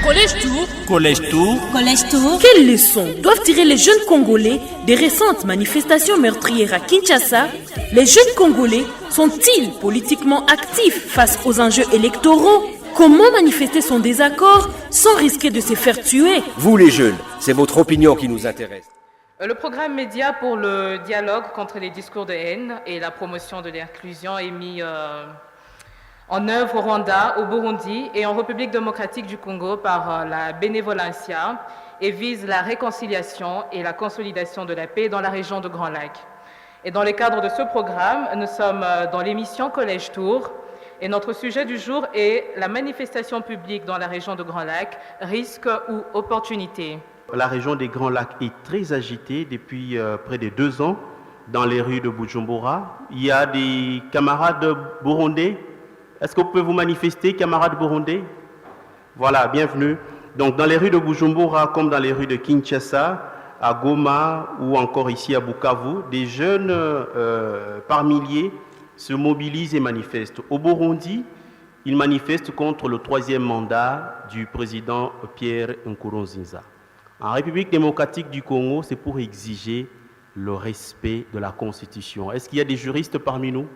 Collège Tour. Collège Tour. Collège Tour. Quelles leçons doivent tirer les jeunes Congolais des récentes manifestations meurtrières à Kinshasa? Les jeunes Congolais sont-ils politiquement actifs face aux enjeux électoraux? Comment manifester son désaccord sans risquer de se faire tuer? Vous les jeunes, c'est votre opinion qui nous intéresse. Le programme Média pour le dialogue contre les discours de haine et la promotion de l'inclusion est mis en œuvre au Rwanda, au Burundi et en République démocratique du Congo par la Bénévolencia et vise la réconciliation et la consolidation de la paix dans la région de Grand Lac. Et dans le cadre de ce programme, nous sommes dans l'émission Collège Tour et notre sujet du jour est la manifestation publique dans la région de Grand Lac, risque ou opportunité. La région des Grands Lacs est très agitée depuis près de 2 ans dans les rues de Bujumbura. Il y a des camarades burundais. Est-ce que vous pouvez vous manifester, camarades burundais? Voilà, bienvenue. Donc dans les rues de Bujumbura comme dans les rues de Kinshasa, à Goma ou encore ici à Bukavu, des jeunes par milliers se mobilisent et manifestent. Au Burundi, ils manifestent contre le 3e mandat du président Pierre Nkurunziza. En République démocratique du Congo, c'est pour exiger le respect de la Constitution. Est-ce qu'il y a des juristes parmi nous?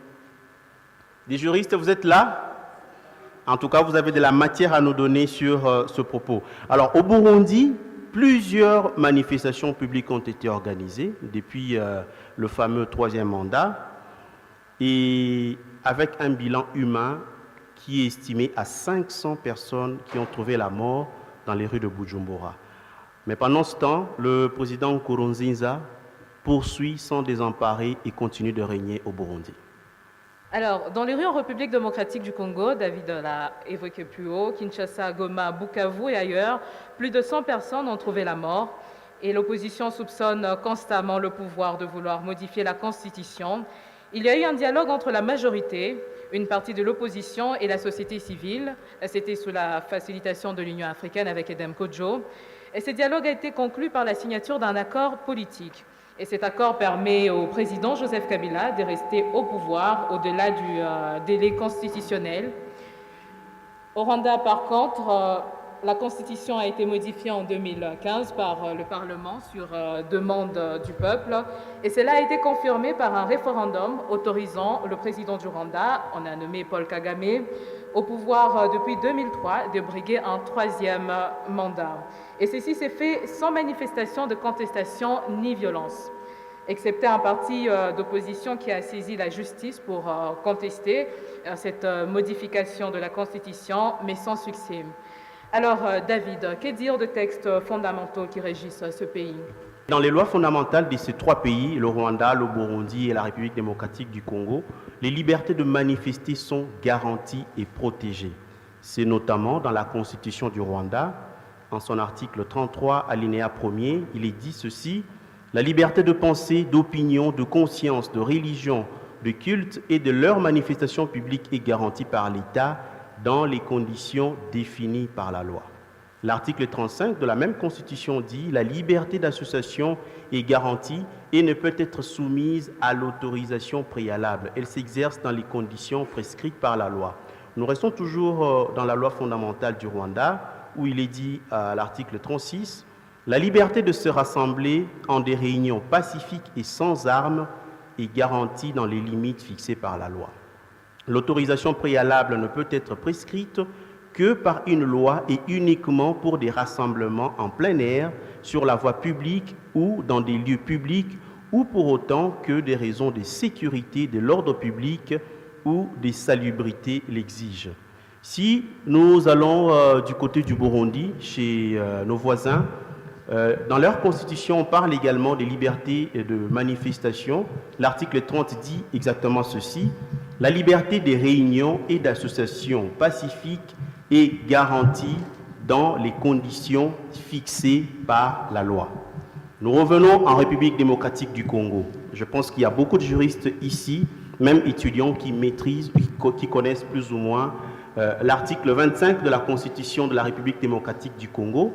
Des juristes, vous êtes là? En tout cas, vous avez de la matière à nous donner sur ce propos. Alors, au Burundi, plusieurs manifestations publiques ont été organisées depuis le fameux 3e mandat et avec un bilan humain qui est estimé à 500 personnes qui ont trouvé la mort dans les rues de Bujumbura. Mais pendant ce temps, le président Nkurunziza poursuit sans désemparer et continue de régner au Burundi. Alors, dans les rues en République démocratique du Congo, David l'a évoqué plus haut, Kinshasa, Goma, Bukavu et ailleurs, plus de 100 personnes ont trouvé la mort et l'opposition soupçonne constamment le pouvoir de vouloir modifier la Constitution. Il y a eu un dialogue entre la majorité, une partie de l'opposition et la société civile. C'était sous la facilitation de l'Union africaine avec Edem Kodjo. Et ce dialogue a été conclu par la signature d'un accord politique. Et cet accord permet au président Joseph Kabila de rester au pouvoir au-delà du délai constitutionnel. Au Rwanda, par contre, la Constitution a été modifiée en 2015 par le Parlement sur demande du peuple. Et cela a été confirmé par un référendum autorisant le président du Rwanda, on a nommé Paul Kagame, au pouvoir depuis 2003 de briguer un 3e mandat. Et ceci s'est fait sans manifestation de contestation ni violence, excepté un parti d'opposition qui a saisi la justice pour contester cette modification de la Constitution, mais sans succès. Alors, David, que dire de textes fondamentaux qui régissent ce pays? Dans les lois fondamentales de ces 3 pays, le Rwanda, le Burundi et la République démocratique du Congo, les libertés de manifester sont garanties et protégées. C'est notamment dans la Constitution du Rwanda, en son article 33, alinéa 1er, il est dit ceci: la liberté de pensée, d'opinion, de conscience, de religion, de culte et de leur manifestation publique est garantie par l'État dans les conditions définies par la loi. L'article 35 de la même Constitution dit: la liberté d'association est garantie et ne peut être soumise à l'autorisation préalable. Elle s'exerce dans les conditions prescrites par la loi. Nous restons toujours dans la loi fondamentale du Rwanda, où il est dit à l'article 36, la liberté de se rassembler en des réunions pacifiques et sans armes est garantie dans les limites fixées par la loi. L'autorisation préalable ne peut être prescrite que par une loi et uniquement pour des rassemblements en plein air, sur la voie publique ou dans des lieux publics, ou pour autant que des raisons de sécurité, de l'ordre public ou de salubrité l'exigent. Si nous allons du côté du Burundi, chez nos voisins, dans leur constitution, on parle également des libertés de manifestation. L'article 30 dit exactement ceci: la liberté des réunions et d'associations pacifiques est garantie dans les conditions fixées par la loi. Nous revenons en République démocratique du Congo. Je pense qu'il y a beaucoup de juristes ici, même étudiants qui maîtrisent, qui connaissent plus ou moins l'article 25 de la Constitution de la République démocratique du Congo,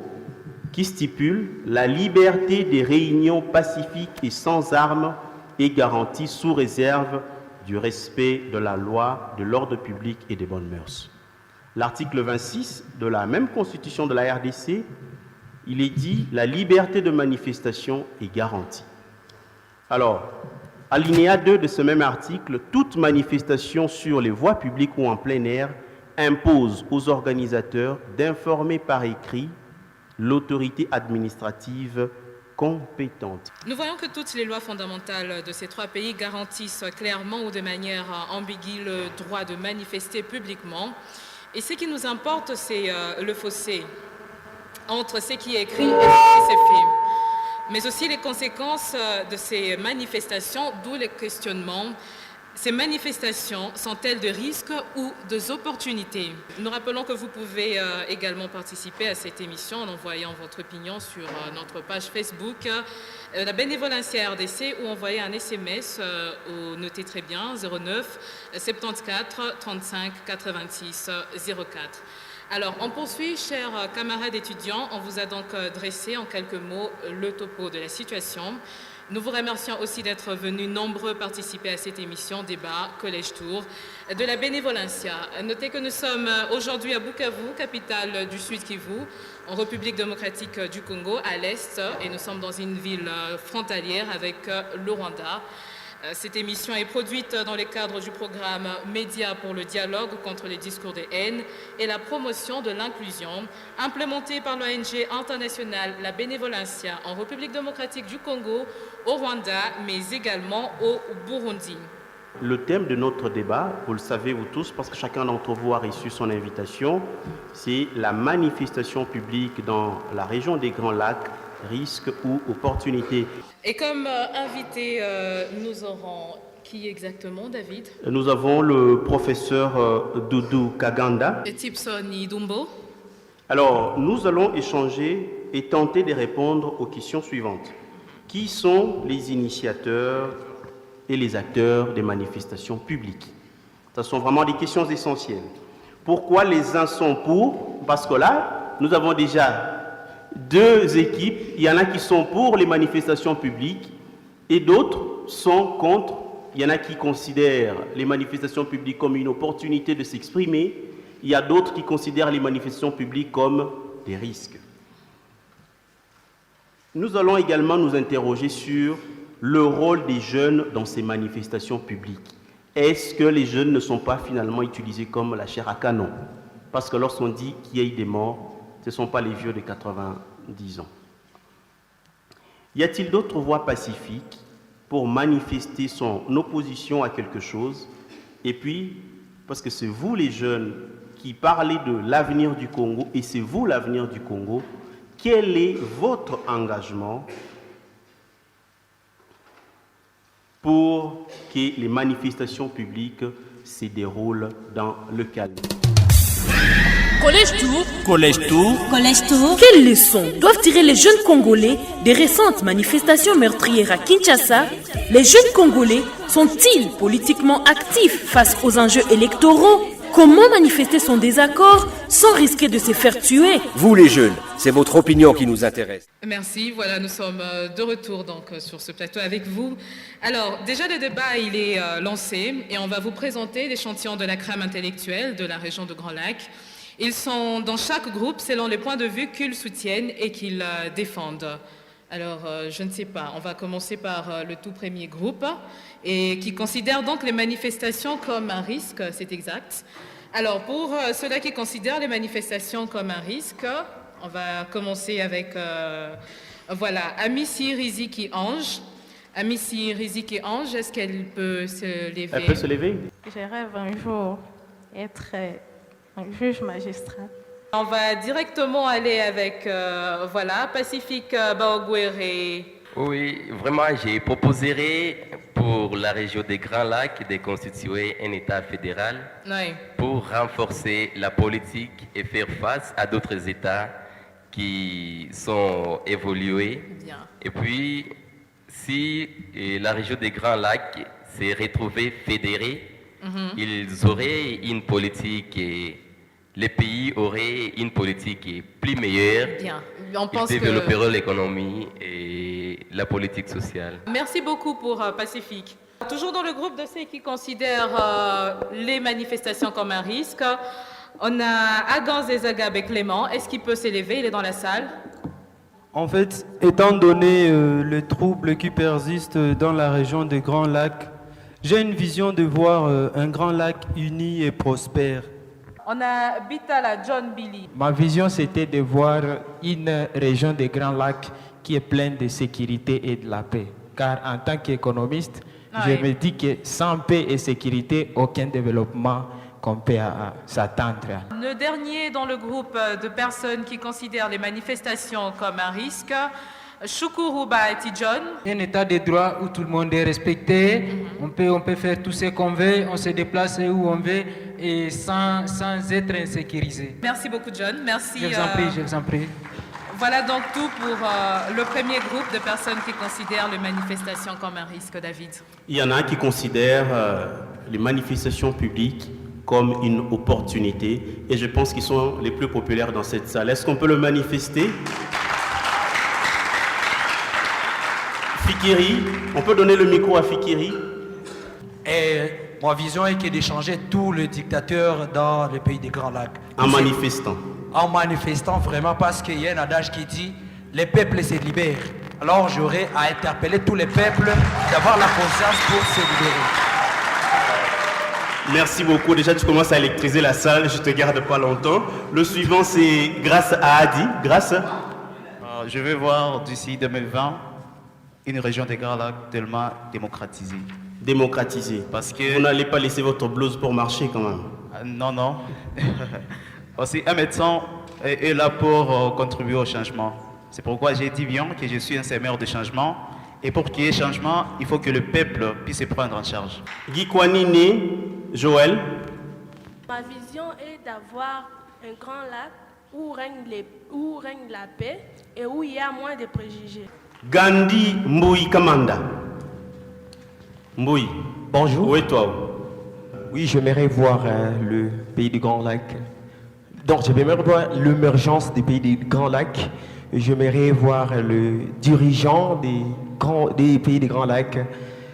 qui stipule la liberté des réunions pacifiques et sans armes est garantie sous réserve du respect de la loi, de l'ordre public et des bonnes mœurs. L'article 26 de la même constitution de la RDC, il est dit « La liberté de manifestation est garantie ». Alors, alinéa 2 de ce même article, toute manifestation sur les voies publiques ou en plein air impose aux organisateurs d'informer par écrit l'autorité administrative compétente. Nous voyons que toutes les lois fondamentales de ces trois pays garantissent clairement ou de manière ambiguë le droit de manifester publiquement. Et ce qui nous importe, c'est le fossé entre ce qui est écrit et ce qui s'est fait, mais aussi les conséquences de ces manifestations, d'où les questionnements. Ces manifestations sont-elles de risques ou d'opportunités? Nous rappelons que vous pouvez également participer à cette émission en envoyant votre opinion sur notre page Facebook, la Bénévolencia RDC, ou envoyer un SMS notez très bien, 09 74 35 86 04. Alors, on poursuit, chers camarades étudiants. On vous a donc dressé en quelques mots le topo de la situation. Nous vous remercions aussi d'être venus nombreux participer à cette émission débat Collège Tour de la Bénévolencia. Notez que nous sommes aujourd'hui à Bukavu, capitale du Sud Kivu, en République démocratique du Congo, à l'est, et nous sommes dans une ville frontalière avec le Rwanda. Cette émission est produite dans le cadre du programme Médias pour le dialogue contre les discours de haine et la promotion de l'inclusion, implémentée par l'ONG internationale La Bénévolencia en République démocratique du Congo, au Rwanda, mais également au Burundi. Le thème de notre débat, vous le savez vous tous, parce que chacun d'entre vous a reçu son invitation, c'est la manifestation publique dans la région des Grands Lacs, risque ou opportunité. Et comme invité, nous aurons qui exactement, David? Nous avons le professeur Doudou Kaganda. Et Tipson Idumbo. Alors, nous allons échanger et tenter de répondre aux questions suivantes. Qui sont les initiateurs et les acteurs des manifestations publiques? Ce sont vraiment des questions essentielles. Pourquoi les uns sont pour? Parce que là, nous avons déjà deux équipes. Il y en a qui sont pour les manifestations publiques et d'autres sont contre. Il y en a qui considèrent les manifestations publiques comme une opportunité de s'exprimer. Il y a d'autres qui considèrent les manifestations publiques comme des risques. Nous allons également nous interroger sur le rôle des jeunes dans ces manifestations publiques. Est-ce que les jeunes ne sont pas finalement utilisés comme la chair à canon? Parce que lorsqu'on dit qu'il y ait des morts, ce ne sont pas les vieux de 90 ans. Y a-t-il d'autres voies pacifiques pour manifester son opposition à quelque chose? Et puis, parce que c'est vous les jeunes qui parlez de l'avenir du Congo, et c'est vous l'avenir du Congo, quel est votre engagement pour que les manifestations publiques se déroulent dans le calme? Collège Tour. Collège Tour. Collège Tour. Quelles leçons doivent tirer les jeunes Congolais des récentes manifestations meurtrières à Kinshasa? Les jeunes Congolais sont-ils politiquement actifs face aux enjeux électoraux? Comment manifester son désaccord sans risquer de se faire tuer? Vous les jeunes, c'est votre opinion qui nous intéresse. Merci, voilà, nous sommes de retour donc sur ce plateau avec vous. Alors, déjà le débat, il est lancé et on va vous présenter l'échantillon de la crème intellectuelle de la région de Grand Lac. Ils sont dans chaque groupe selon les points de vue qu'ils soutiennent et qu'ils défendent. Alors, je ne sais pas, on va commencer par le tout premier groupe et qui considère donc les manifestations comme un risque, c'est exact. Alors, pour ceux-là qui considèrent les manifestations comme un risque, on va commencer avec, voilà, Amici Riziki Ange. Amici Riziki Ange, est-ce qu'elle peut se lever? Elle peut se lever? Je rêve un jour être un juge magistrat. On va directement aller avec, voilà, Pacifique Baoguere. Oui, vraiment, j'ai proposé pour la région des Grands Lacs de constituer un État fédéral Oui. pour renforcer la politique et faire face à d'autres États qui sont évolués. Bien. Et puis, si la région des Grands Lacs s'est retrouvée fédérée, ils auraient une politique et les pays auraient une politique plus meilleure. Bien. On pense Ils que... développeront l'économie et la politique sociale. Merci beaucoup pour Pacifique. Toujours dans le groupe de ceux qui considèrent les manifestations comme un risque, On a Agans Ezagabe Clément. Est-ce qu'il peut s'élever? Il est dans la salle. En fait, étant donné les troubles qui persistent dans la région des Grands Lacs, j'ai une vision de voir un Grand Lac uni et prospère. On a Bitala John Billy. Ma vision, c'était de voir une région des Grands Lacs qui est pleine de sécurité et de la paix. Car en tant qu'économiste, je me dis que sans paix et sécurité, aucun développement qu'on peut s'attendre. Le dernier dans le groupe de personnes qui considèrent les manifestations comme un risque, Shukuruba Tijon. Un état de droit où tout le monde est respecté, on peut faire tout ce qu'on veut, on se déplace où on veut et sans être insécurisé. Merci beaucoup John, merci. Je vous en prie. Voilà donc tout pour le premier groupe de personnes qui considèrent les manifestations comme un risque, David. Il y en a qui considèrent les manifestations publiques comme une opportunité et je pense qu'ils sont les plus populaires dans cette salle. Est-ce qu'on peut le manifester? Fikiri, on peut donner le micro à Fikiri. Et ma vision est d'échanger tous les dictateurs dans le pays des Grands Lacs. En manifestant. En manifestant vraiment parce qu'il y a un adage qui dit les peuples se libèrent. Alors j'aurais à interpeller tous les peuples d'avoir la conscience pour se libérer. Merci beaucoup. Déjà, tu commences à électriser la salle. Je ne te garde pas longtemps. Le suivant, c'est Grâce à Adi. Grâce. Je vais voir d'ici 2020 une région des Grands Lacs tellement démocratisée. Démocratisée. Parce que... Vous n'allez pas laisser votre blouse pour marcher quand même. Non. Aussi, un médecin est là pour contribuer au changement. C'est pourquoi j'ai dit bien que je suis un semeur de changement. Et pour qu'il y ait changement, il faut que le peuple puisse se prendre en charge. Guy Kwanini, Joël. Ma vision est d'avoir un grand lac où règne la paix et où il y a moins de préjugés. Gandhi Mboui Kamanda. Mboui. Bonjour. Où es toi? Oui, j'aimerais voir le pays des Grands Lacs. Donc, j'aimerais voir l'émergence des pays des Grands Lacs. J'aimerais voir le dirigeant des pays des Grands Lacs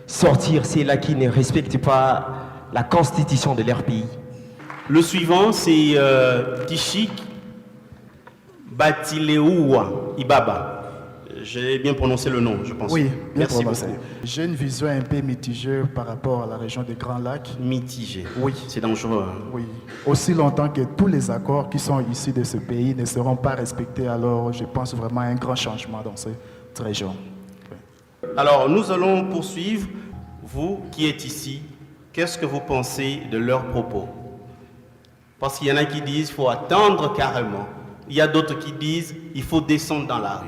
sortir ceux-là qui ne respectent pas la constitution de leur pays. Le suivant, c'est Tishik Batileoua Ibaba. J'ai bien prononcé le nom, je pense. Oui, bien Merci prononcé. beaucoup. J'ai une vision un peu mitigée par rapport à la région des Grands Lacs. Mitigée. Oui. C'est dangereux. Oui. Aussi longtemps que tous les accords qui sont issus de ce pays ne seront pas respectés, alors je pense vraiment à un grand changement dans cette région. Oui. Alors, nous allons poursuivre. Vous qui êtes ici, qu'est-ce que vous pensez de leurs propos? Parce qu'il y en a qui disent qu'il faut attendre carrément. Il y a d'autres qui disent qu'il faut descendre dans la rue.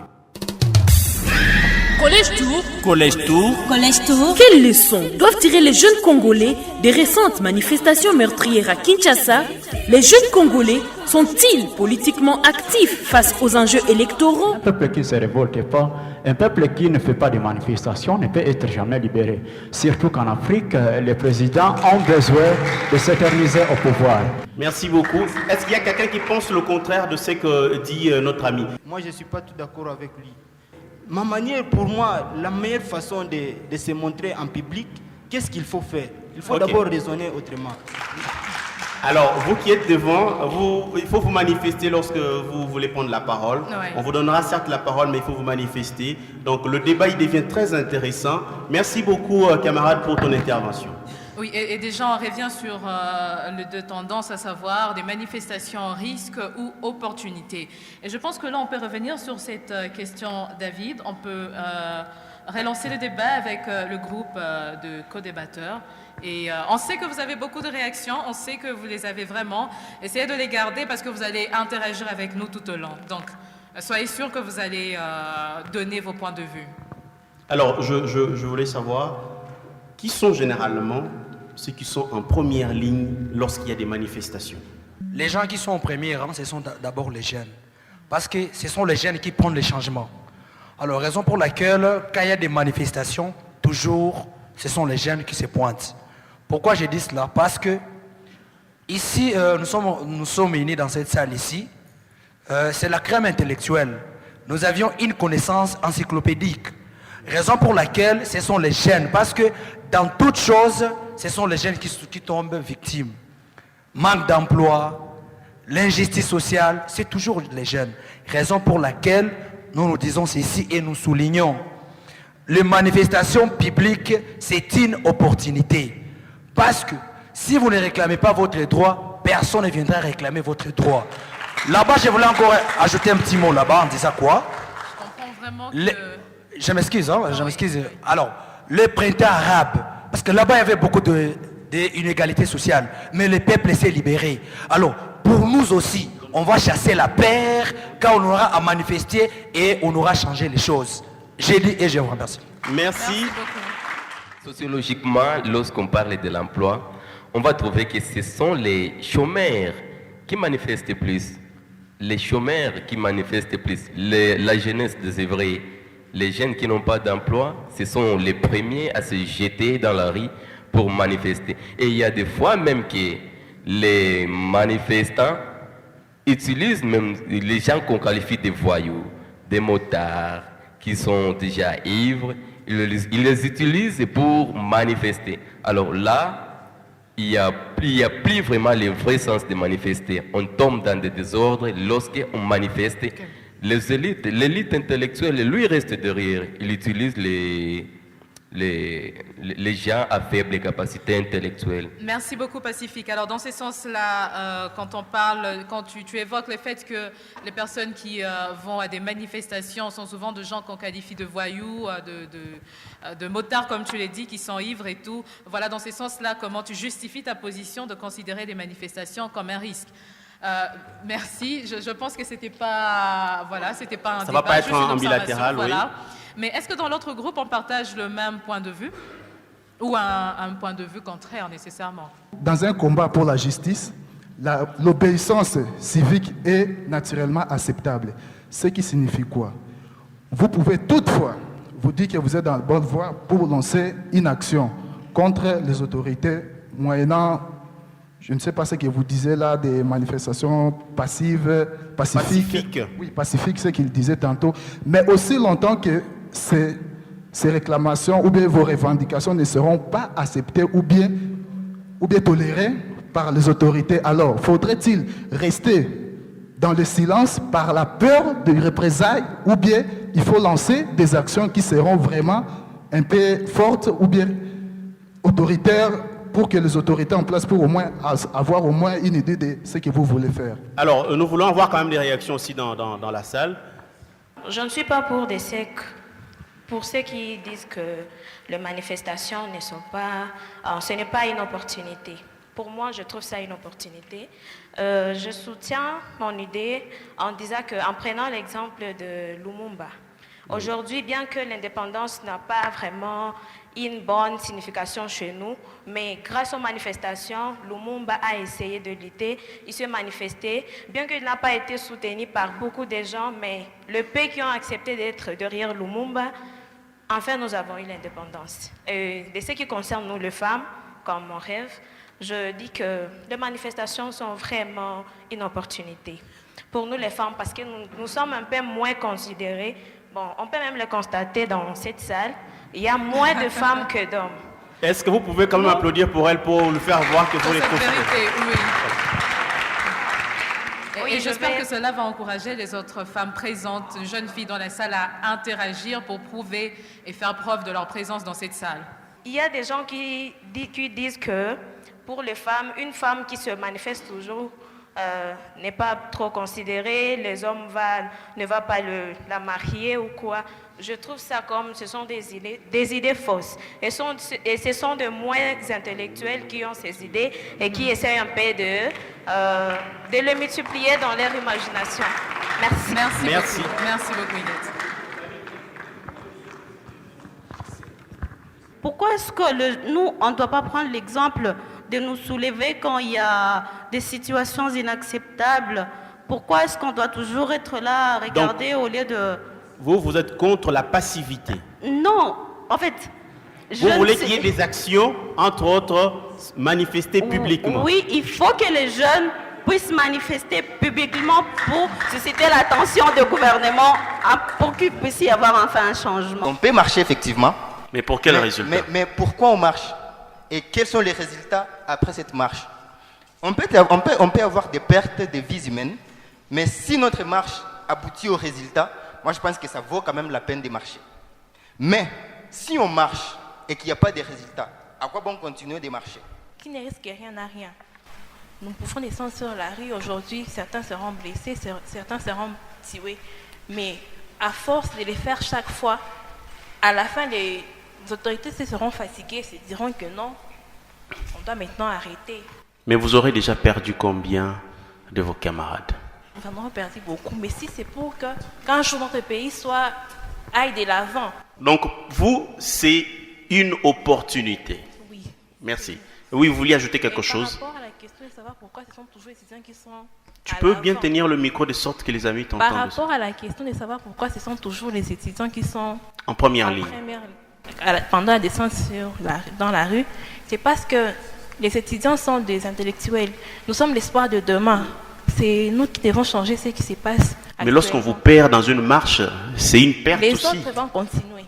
Collège Tour. Collège Tour. Collège Tour. Quelles leçons doivent tirer les jeunes Congolais des récentes manifestations meurtrières à Kinshasa? Les jeunes Congolais sont-ils politiquement actifs face aux enjeux électoraux? Un peuple qui ne se révolte pas, un peuple qui ne fait pas de manifestations ne peut être jamais libéré. Surtout qu'en Afrique, les présidents ont besoin de s'éterniser au pouvoir. Merci beaucoup. Est-ce qu'il y a quelqu'un qui pense le contraire de ce que dit notre ami? Moi, je ne suis pas tout d'accord avec lui. Ma manière, pour moi, la meilleure façon de se montrer en public, qu'est-ce qu'il faut faire? Il faut d'abord raisonner autrement. Alors, vous qui êtes devant, il faut vous manifester lorsque vous voulez prendre la parole. Ouais. On vous donnera certes la parole, mais il faut vous manifester. Donc, le débat, il devient très intéressant. Merci beaucoup, camarade, pour ton intervention. Oui, et déjà on revient sur les deux tendances, à savoir des manifestations risque ou opportunité. Et je pense que là on peut revenir sur cette question, David. On peut relancer le débat avec le groupe de co-débatteurs. Et on sait que vous avez beaucoup de réactions, on sait que vous les avez vraiment. Essayez de les garder parce que vous allez interagir avec nous tout au long. Donc, soyez sûrs que vous allez donner vos points de vue. Alors, je voulais savoir, qui sont généralement ceux qui sont en première ligne lorsqu'il y a des manifestations? Les gens qui sont en première rang, ce sont d'abord les jeunes. Parce que ce sont les jeunes qui prennent les changements. Alors, raison pour laquelle, quand il y a des manifestations, toujours, ce sont les jeunes qui se pointent. Pourquoi je dis cela? Parce que ici, nous sommes unis dans cette salle ici. C'est la crème intellectuelle. Nous avions une connaissance encyclopédique. Raison pour laquelle ce sont les jeunes. Parce que dans toutes choses, ce sont les jeunes qui tombent victimes. Manque d'emploi, l'injustice sociale, c'est toujours les jeunes. Raison pour laquelle nous nous disons ceci et nous soulignons. Les manifestations publiques, c'est une opportunité. Parce que si vous ne réclamez pas votre droit, personne ne viendra réclamer votre droit. Là-bas, je voulais encore ajouter un petit mot là-bas en disant quoi? Je comprends vraiment que... Je m'excuse, je m'excuse. Alors, le printemps arabe, parce que là-bas, il y avait beaucoup d'inégalités sociales, mais le peuple s'est libéré. Alors, pour nous aussi, on va chasser la peur quand on aura à manifester et on aura changé les choses. J'ai dit et je vous remercie. Merci. Sociologiquement, lorsqu'on parle de l'emploi, on va trouver que ce sont les chômeurs qui manifestent plus. Les chômeurs qui manifestent plus. La jeunesse désœuvrée, les jeunes qui n'ont pas d'emploi, ce sont les premiers à se jeter dans la rue pour manifester. Et il y a des fois même que les manifestants utilisent même les gens qu'on qualifie de voyous, des motards qui sont déjà ivres, ils les utilisent pour manifester. Alors là, il n'y a plus vraiment le vrai sens de manifester. On tombe dans des désordres lorsqu'on manifeste. L'élite intellectuelle, lui, reste derrière. Il utilise les gens à faible capacité intellectuelle. Merci beaucoup, Pacifique. Alors, dans ce sens-là, quand tu évoques le fait que les personnes qui vont à des manifestations sont souvent de gens qu'on qualifie de voyous, de motards, comme tu l'as dit, qui sont ivres et tout. Voilà, dans ce sens-là, comment tu justifies ta position de considérer les manifestations comme un risque? Merci. Je pense que c'était pas un Ça débat. va pas être juste une en bilatéral, observation, oui. Mais est-ce que dans l'autre groupe, on partage le même point de vue ou un point de vue contraire nécessairement? Dans un combat pour la justice, l'obéissance civique est naturellement acceptable. Ce qui signifie quoi? Vous pouvez toutefois vous dire que vous êtes dans la bonne voie pour lancer une action contre les autorités moyennant, je ne sais pas ce que vous disiez là, des manifestations pacifiques. Oui, pacifiques, ce qu'il disait tantôt. Mais aussi longtemps que ces réclamations ou bien vos revendications ne seront pas acceptées ou bien tolérées par les autorités, alors faudrait-il rester dans le silence par la peur de représailles ou bien il faut lancer des actions qui seront vraiment un peu fortes ou bien autoritaires pour que les autorités en place pour au moins avoir au moins une idée de ce que vous voulez faire. Alors, nous voulons avoir quand même des réactions aussi dans la salle. Je ne suis pas pour des secs. Pour ceux qui disent que les manifestations ne sont pas... ce n'est pas une opportunité. Pour moi, je trouve ça une opportunité. Je soutiens mon idée en disant en prenant l'exemple de Lumumba. Aujourd'hui, bien que l'indépendance n'a pas vraiment une bonne signification chez nous, mais grâce aux manifestations, Lumumba a essayé de lutter, il s'est manifesté, bien qu'il n'a pas été soutenu par beaucoup de gens, mais le peu qui ont accepté d'être derrière Lumumba, enfin nous avons eu l'indépendance. De ce qui concerne nous les femmes, comme mon rêve, je dis que les manifestations sont vraiment une opportunité pour nous les femmes parce que nous sommes un peu moins considérées. Bon, on peut même le constater dans cette salle, il y a moins de femmes que d'hommes. Est-ce que vous pouvez quand même applaudir pour elle pour nous faire voir que vous les considérez? Et j'espère que cela va encourager les autres femmes présentes, jeunes filles dans la salle à interagir pour prouver et faire preuve de leur présence dans cette salle. Il y a des gens qui disent que pour les femmes, une femme qui se manifeste toujours n'est pas trop considérée, les hommes ne vont pas la marier ou quoi. Je trouve ça comme ce sont des idées fausses. Et ce sont de moins intellectuels qui ont ces idées et qui essayent un peu de les multiplier dans leur imagination. Merci. Merci beaucoup, Inette. Pourquoi est-ce que nous, on ne doit pas prendre l'exemple de nous soulever quand il y a des situations inacceptables? Pourquoi est-ce qu'on doit toujours être là à regarder au lieu de... Vous êtes contre la passivité? Non, en fait... Vous voulez qu'il y ait des actions, entre autres, manifester publiquement? Oui, il faut que les jeunes puissent manifester publiquement pour susciter l'attention du gouvernement, pour qu'il puisse y avoir enfin un changement. On peut marcher effectivement. Mais pour quel résultat? Mais pourquoi on marche? Et quels sont les résultats après cette marche? On peut avoir des pertes de vies humaines, mais si notre marche aboutit au résultat, moi je pense que ça vaut quand même la peine de marcher. Mais si on marche et qu'il n'y a pas de résultat, à quoi bon continuer de marcher? Qui ne risque rien n'a rien. Nous pouvons descendre sur la rue aujourd'hui, certains seront blessés, certains seront tués. Mais à force de les faire chaque fois, à la fin, les autorités se seront fatiguées, se diront que non, on doit maintenant arrêter. Mais vous aurez déjà perdu combien de vos camarades? Nous en aurons perdu beaucoup, mais si c'est pour que qu'un jour notre pays aille de l'avant. Donc vous, c'est une opportunité. Oui. Merci. Oui, vous vouliez ajouter quelque chose? Par rapport à la question de savoir pourquoi ce sont toujours les étudiants qui sont... Tu peux bien tenir le micro de sorte que les amis t'entendent. Par rapport à la question de savoir pourquoi ce sont toujours les étudiants qui sont en première ligne. Pendant la descente dans la rue, c'est parce que les étudiants sont des intellectuels. Nous sommes l'espoir de demain. C'est nous qui devons changer ce qui se passe. Mais lorsqu'on vous perd dans une marche, c'est une perte les aussi. Les autres vont continuer.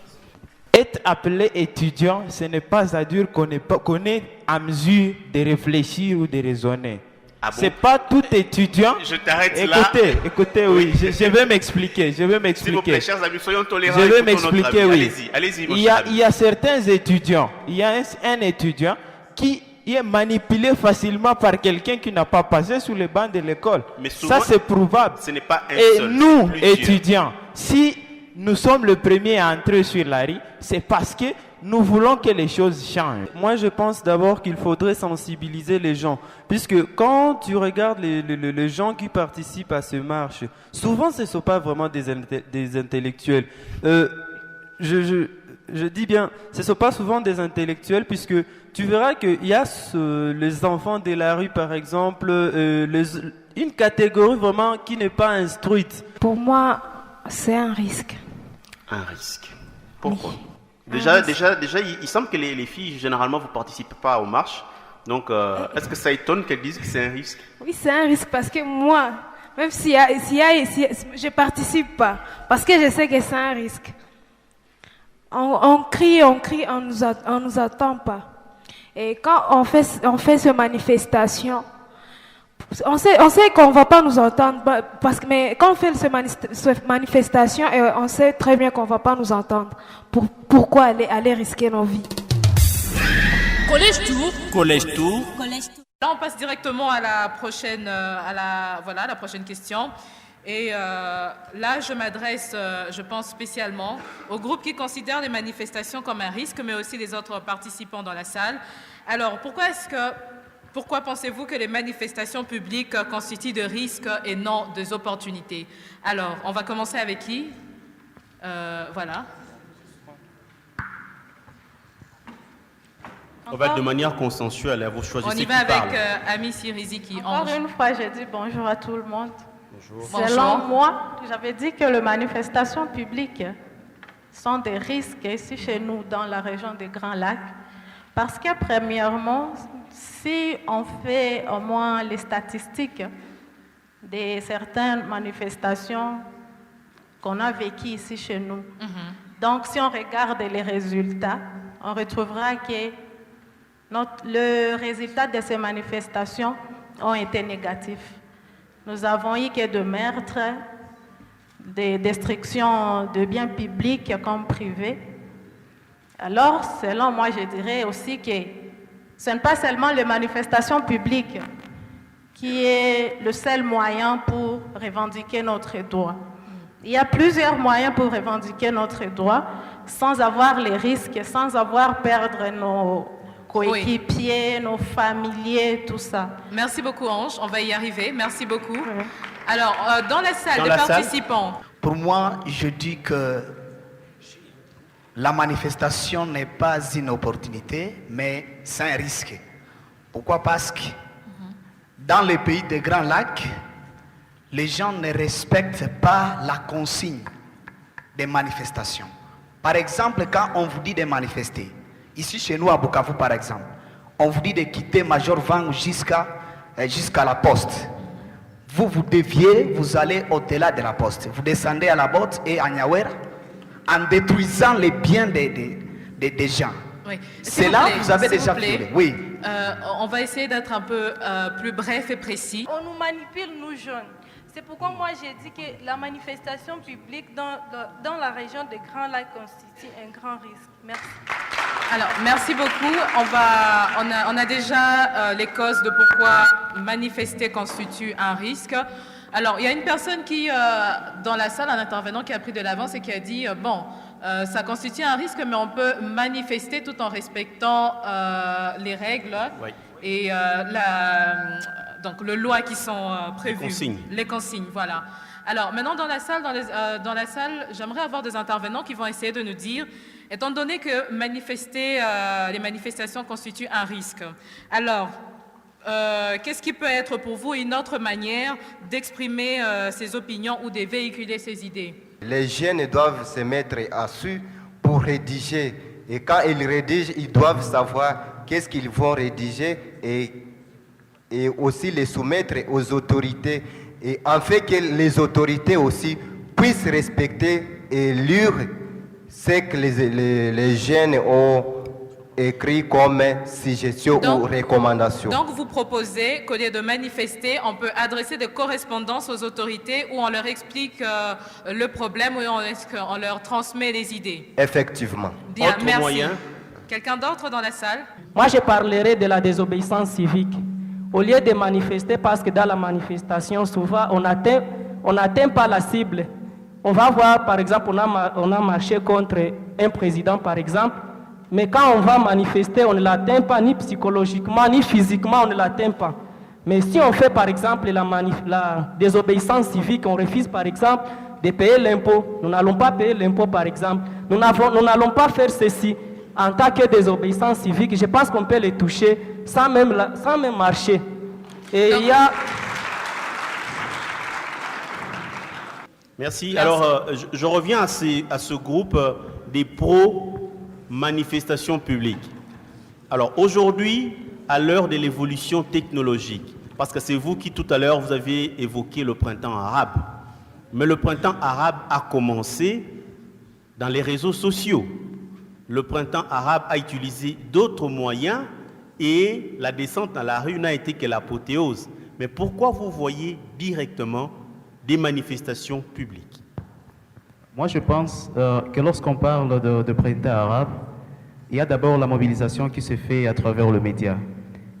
Être appelé étudiant, ce n'est pas à dire qu'on est à mesure de réfléchir ou de raisonner. Ah bon? C'est pas tout étudiant. Je t'arrête là. Écoutez, oui, je vais m'expliquer. S'il vous plaît, chers amis, soyons tolérants. Je vais m'expliquer, oui. Allez-y, il y a certains étudiants, il y a un étudiant qui est manipulé facilement par quelqu'un qui n'a pas passé sous les bancs de l'école. Ça, c'est prouvable. Ce n'est pas un Et seul, nous, plusieurs. étudiants, si nous sommes les premiers à entrer sur la rue, c'est parce que nous voulons que les choses changent. Moi, je pense d'abord qu'il faudrait sensibiliser les gens. Puisque quand tu regardes les gens qui participent à ces marches, souvent ce ne sont pas vraiment des intellectuels. Je dis bien, ce ne sont pas souvent des intellectuels, puisque tu verras qu'il y a les enfants de la rue, par exemple, une catégorie vraiment qui n'est pas instruite. Pour moi, c'est un risque. Un risque. Pourquoi? Déjà, il semble que les filles, généralement, vous ne participez pas aux marches. Donc, est-ce que ça étonne qu'elles disent que c'est un risque? Oui, c'est un risque parce que moi, même si je ne participe pas, parce que je sais que c'est un risque. On crie, on ne nous attend pas. Et quand on fait ces manifestations, on sait qu'on ne va pas nous entendre, mais quand on fait ces manifestations, on sait très bien qu'on ne va pas nous entendre. Pourquoi aller risquer nos vies? Collège Tour. Collège Tour. Là, on passe directement à la prochaine, la prochaine question. Et là, je m'adresse, je pense spécialement aux groupes qui considèrent les manifestations comme un risque, mais aussi les autres participants dans la salle. Alors, pourquoi pensez-vous que les manifestations publiques constituent de risques et non des opportunités? Alors, on va commencer avec qui? Voilà. On va être de manière consensuelle, vous choisissez qui parle. On y va avec Ami Sirizi qui Encore une fois, j'ai dit bonjour à tout le monde. Bonjour. Selon moi, j'avais dit que les manifestations publiques sont des risques ici chez nous dans la région des Grands Lacs. Parce que premièrement, si on fait au moins les statistiques de certaines manifestations qu'on a vécues ici chez nous, donc si on regarde les résultats, on retrouvera que le résultat de ces manifestations ont été négatifs. Nous avons eu que de meurtres, des destructions de biens publics comme privés. Alors, selon moi, je dirais aussi que ce n'est pas seulement les manifestations publiques qui est le seul moyen pour revendiquer notre droit. Il y a plusieurs moyens pour revendiquer notre droit sans avoir les risques, sans avoir perdre nos coéquipiers, nos familiers, tout ça. Merci beaucoup, Ange. On va y arriver. Merci beaucoup. Alors, dans la salle, les participants. Pour moi, je dis que la manifestation n'est pas une opportunité, mais c'est un risque. Pourquoi? Parce que dans les pays des Grands Lacs, les gens ne respectent pas la consigne des manifestations. Par exemple, quand on vous dit de manifester, ici chez nous à Bukavu par exemple, on vous dit de quitter Major Vang jusqu'à la poste. Vous déviez, vous allez au-delà de la poste. Vous descendez à la botte et à Nyawera en détruisant les biens des gens. Oui. C'est là que vous avez déjà violé. Oui. On va essayer d'être un peu plus bref et précis. On nous manipule, nous jeunes. C'est pourquoi moi j'ai dit que la manifestation publique dans la région des Grands Lacs constitue un grand risque. Merci. Alors, merci beaucoup. On a déjà les causes de pourquoi manifester constitue un risque. Alors, il y a une personne qui, dans la salle, un intervenant qui a pris de l'avance et qui a dit, ça constitue un risque, mais on peut manifester tout en respectant les règles et donc les lois qui sont prévues. Les consignes, voilà. Alors, maintenant, dans la salle, j'aimerais avoir des intervenants qui vont essayer de nous dire, étant donné que les manifestations constituent un risque, alors, qu'est-ce qui peut être pour vous une autre manière d'exprimer ses opinions ou de véhiculer ses idées? Les jeunes doivent se mettre assis pour rédiger. Et quand ils rédigent, ils doivent savoir qu'est-ce qu'ils vont rédiger et aussi les soumettre aux autorités. Et en fait que les autorités aussi puissent respecter et lire ce que les jeunes ont écrit comme suggestion ou recommandation. Donc vous proposez qu'au lieu de manifester, on peut adresser des correspondances aux autorités où on leur explique le problème, où on leur transmet les idées. Effectivement. Bien, merci. Quelqu'un d'autre dans la salle? Moi, je parlerai de la désobéissance civique. Au lieu de manifester, parce que dans la manifestation, souvent, on n'atteint pas la cible. On va voir, par exemple, on a marché contre un président, par exemple, mais quand on va manifester, on ne l'atteint pas ni psychologiquement, ni physiquement, on ne l'atteint pas. Mais si on fait, par exemple, la désobéissance civique, on refuse, par exemple, de payer l'impôt, nous n'allons pas payer l'impôt, par exemple, nous n'allons pas faire ceci en tant que désobéissance civique. Je pense qu'on peut les toucher sans même marcher. Et il y a... Merci. Alors, je reviens à ce groupe des pro-manifestations publiques. Alors, aujourd'hui, à l'heure de l'évolution technologique, parce que c'est vous qui, tout à l'heure, vous avez évoqué le printemps arabe. Mais le printemps arabe a commencé dans les réseaux sociaux. Le printemps arabe a utilisé d'autres moyens et la descente dans la rue n'a été que l'apothéose. Mais pourquoi vous voyez directement des manifestations publiques? Moi, je pense que lorsqu'on parle de printemps arabe, il y a d'abord la mobilisation qui se fait à travers le média.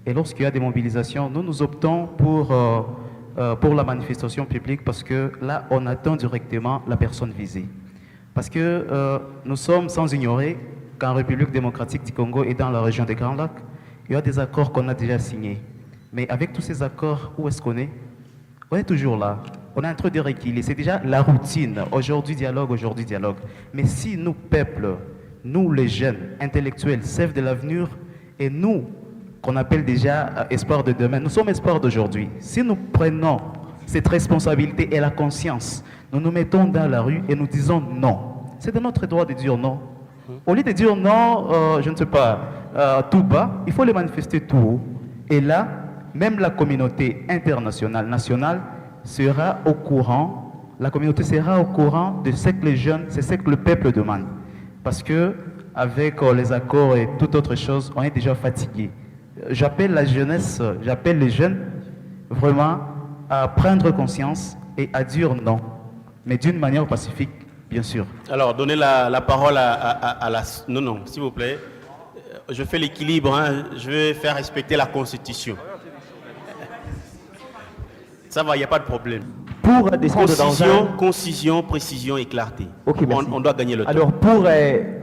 Et lorsqu'il y a des mobilisations, nous optons pour la manifestation publique parce que là, on attend directement la personne visée. Parce que nous sommes sans ignorer qu'en République démocratique du Congo et dans la région des Grands Lacs, il y a des accords qu'on a déjà signés. Mais avec tous ces accords, où est-ce qu'on est? On est toujours là. On est en train de reculer. C'est déjà la routine. Aujourd'hui dialogue, aujourd'hui dialogue. Mais si nous, peuple, nous les jeunes, intellectuels, chefs de l'avenir, et nous, qu'on appelle déjà espoir de demain, nous sommes espoir d'aujourd'hui. Si nous prenons cette responsabilité et la conscience, nous nous mettons dans la rue et nous disons non. C'est de notre droit de dire non. Au lieu de dire non, je ne sais pas, tout bas, il faut les manifester tout haut. Et là, même la communauté internationale, nationale, sera au courant, la communauté sera au courant de ce que les jeunes, c'est ce que le peuple demande. Parce que avec les accords et toute autre chose, on est déjà fatigué. J'appelle la jeunesse, j'appelle les jeunes vraiment à prendre conscience et à dire non, mais d'une manière pacifique, bien sûr. Alors, donnez la parole à la... Non, s'il vous plaît. Je fais l'équilibre, hein. Je vais faire respecter la Constitution. Ça va, il n'y a pas de problème. Pour descendre dans un... Concision, précision et clarté. Okay, on doit gagner le temps. Alors, pour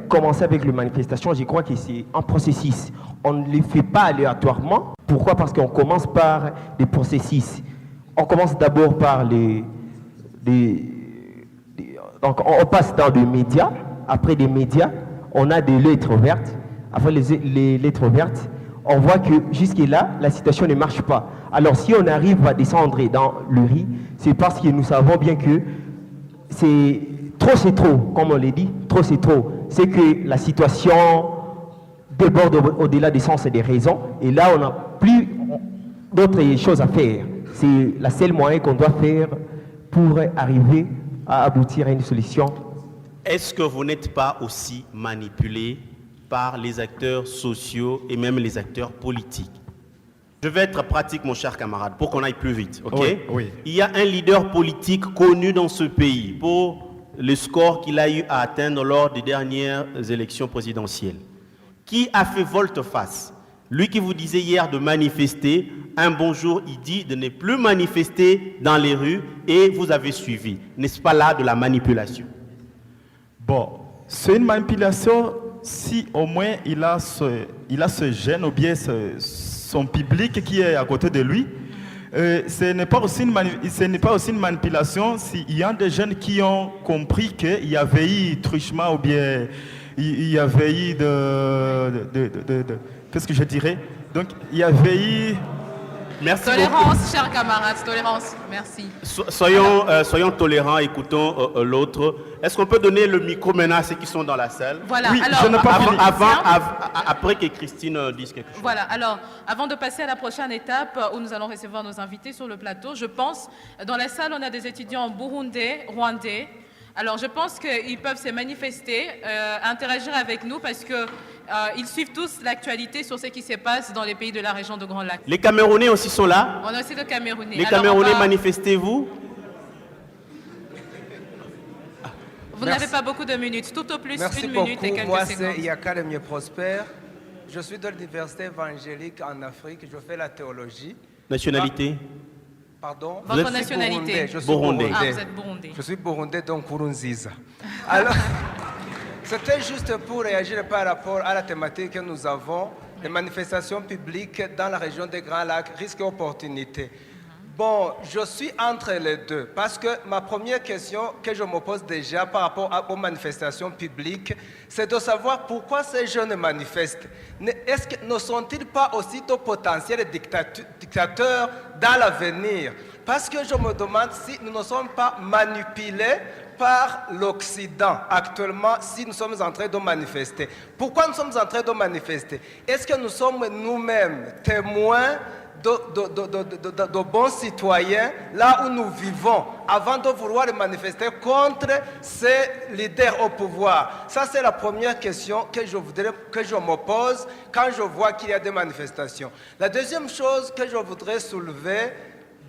commencer avec les manifestations, je crois que c'est un processus. On ne les fait pas aléatoirement. Pourquoi? Parce qu'on commence par des processus. On commence d'abord par donc, on passe dans des médias. Après des médias, on a des lettres vertes. Après les lettres vertes, on voit que jusque-là, la situation ne marche pas. Alors, si on arrive à descendre dans le riz, c'est parce que nous savons bien que c'est trop, comme on l'a dit, trop c'est trop. C'est que la situation déborde au-delà des sens et des raisons. Et là, on n'a plus d'autres choses à faire. C'est la seule moyen qu'on doit faire pour arriver à aboutir à une solution. Est-ce que vous n'êtes pas aussi manipulé par les acteurs sociaux et même les acteurs politiques. Je vais être pratique, mon cher camarade, pour qu'on aille plus vite, ok? Oui, oui. Il y a un leader politique connu dans ce pays pour le score qu'il a eu à atteindre lors des dernières élections présidentielles. Qui a fait volte-face? Lui qui vous disait hier de manifester, un bon jour, il dit de ne plus manifester dans les rues et vous avez suivi. N'est-ce pas là de la manipulation? Bon, c'est une manipulation si au moins il a ce gène ou bien son public qui est à côté de lui. Ce n'est pas aussi une manipulation s'il y a des jeunes qui ont compris qu'il y avait eu truchement ou bien il y avait eu qu'est-ce que je dirais? Donc il y avait eu... Merci Tolérance, beaucoup. chers camarades, tolérance, merci. Soyons tolérants, écoutons l'autre. Est-ce qu'on peut donner le micro maintenant à ceux qui sont dans la salle? Voilà, oui, alors, je n'ai pas fini. Après que Christine dise quelque chose. Voilà, alors, avant de passer à la prochaine étape où nous allons recevoir nos invités sur le plateau, je pense, dans la salle, on a des étudiants burundais, rwandais. Alors, je pense qu'ils peuvent se manifester, interagir avec nous parce qu'ils suivent tous l'actualité sur ce qui se passe dans les pays de la région de Grand Lac. Les Camerounais aussi sont là. On a aussi des Camerounais. Les Alors, Camerounais, manifestez-vous. Vous n'avez pas beaucoup de minutes, tout au plus Merci une beaucoup. minute et quelques Moi, secondes. c'est Yakademie Prosper. Je suis de l'université évangélique en Afrique. Je fais la théologie. Nationalité? Pardon? Votre nationalité? Je suis Burundais. burundais. Ah, vous êtes burundais. Je suis burundais, donc Kurunziza. Alors, c'était juste pour réagir par rapport à la thématique que nous avons, les manifestations publiques dans la région des Grands Lacs, risques et opportunités. Bon, je suis entre les deux, parce que ma première question que je me pose déjà par rapport aux manifestations publiques, c'est de savoir pourquoi ces jeunes manifestent. Est-ce que ne sont-ils pas aussi de potentiels dictateurs dans l'avenir? Parce que je me demande si nous ne sommes pas manipulés par l'Occident actuellement si nous sommes en train de manifester. Pourquoi nous sommes en train de manifester? Est-ce que nous sommes nous-mêmes témoins de bons citoyens là où nous vivons avant de vouloir manifester contre ces leaders au pouvoir? Ça, c'est la première question que je me pose quand je vois qu'il y a des manifestations. La deuxième chose que je voudrais soulever,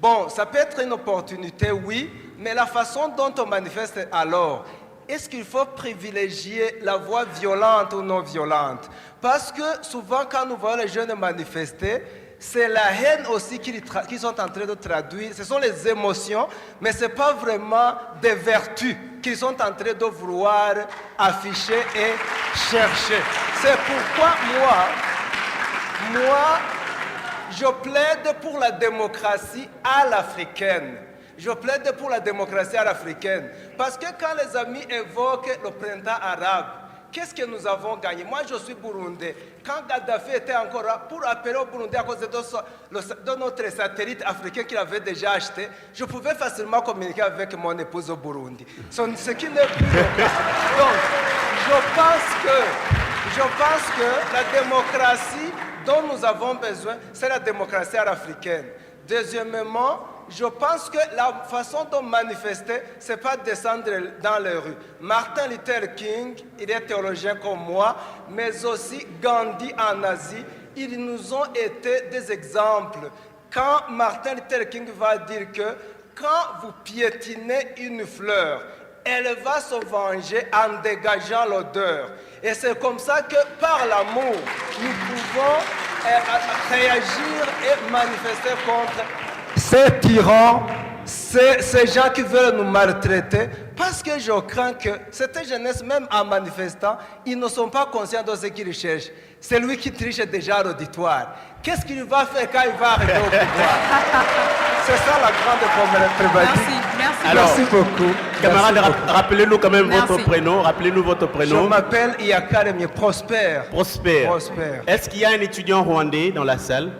bon, ça peut être une opportunité, oui, mais la façon dont on manifeste alors, est-ce qu'il faut privilégier la voie violente ou non violente? Parce que souvent, quand nous voyons les jeunes manifester, c'est la haine aussi qu'ils sont en train de traduire. Ce sont les émotions, mais ce n'est pas vraiment des vertus qu'ils sont en train de vouloir afficher et chercher. C'est pourquoi moi, je plaide pour la démocratie à l'africaine. Je plaide pour la démocratie à l'africaine. Parce que quand les amis évoquent le printemps arabe, qu'est-ce que nous avons gagné? Moi, je suis burundais. Quand Gaddafi était encore là, pour appeler au Burundi à cause de notre satellite africain qu'il avait déjà acheté, je pouvais facilement communiquer avec mon épouse au Burundi. Ce qui n'est plus le cas. Donc, je pense que la démocratie dont nous avons besoin, c'est la démocratie africaine. Deuxièmement, je pense que la façon de manifester, ce n'est pas descendre dans les rues. Martin Luther King, il est théologien comme moi, mais aussi Gandhi en Asie, ils nous ont été des exemples. Quand Martin Luther King va dire que quand vous piétinez une fleur, elle va se venger en dégageant l'odeur. Et c'est comme ça que par l'amour, nous pouvons réagir et manifester contre ces tyrans, ces gens qui veulent nous maltraiter, parce que je crains que cette jeunesse, même en manifestant, ils ne sont pas conscients de ce qu'ils cherchent. C'est lui qui triche déjà à l'auditoire. Qu'est-ce qu'il va faire quand il va arriver au pouvoir? C'est ça la grande problématique. Merci beaucoup. Camarades, rappelez-nous quand même votre prénom. Rappelez-nous votre prénom. Je m'appelle Yakaremie Prosper. Prosper. Est-ce qu'il y a un étudiant rwandais dans la salle?